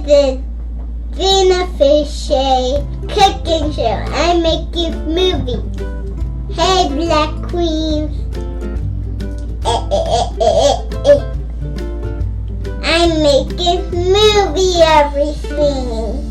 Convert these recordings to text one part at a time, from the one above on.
the beneficiary cooking show. I make you smoothie. Hey, Black Queens. I make you smoothie everything.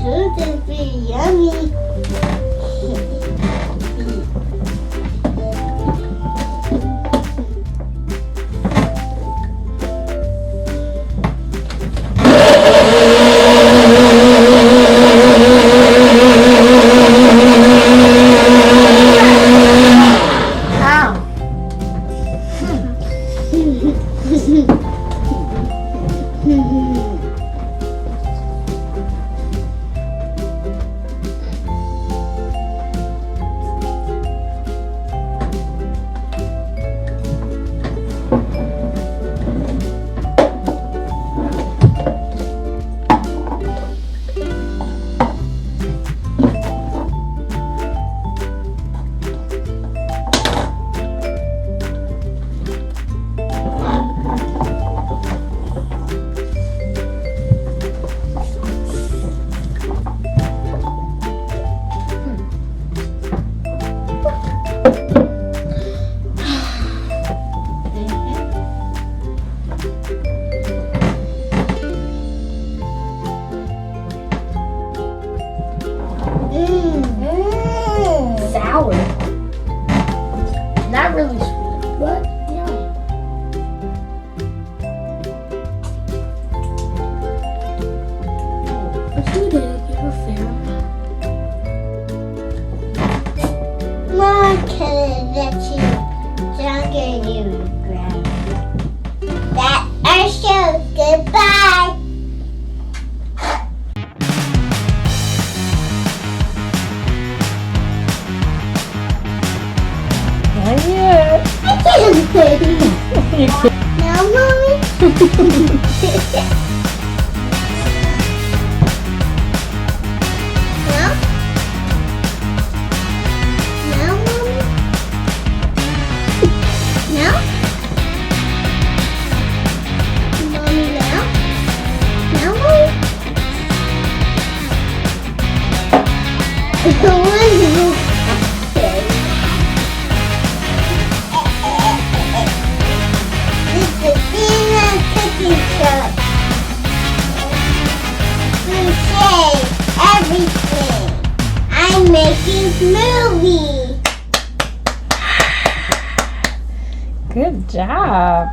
This is very yummy. Sour. Not really sweet, but yeah. What's you did? You're fair. Mom can let you younger you grab. That's our show. Goodbye. Not yet. I can't say that. You can't. No, Mommy. No? No, Mommy? No? Mommy, no? No, Mommy? What is this? This is Dina's cooking show. We say everything. I'm making smoothie. Good job.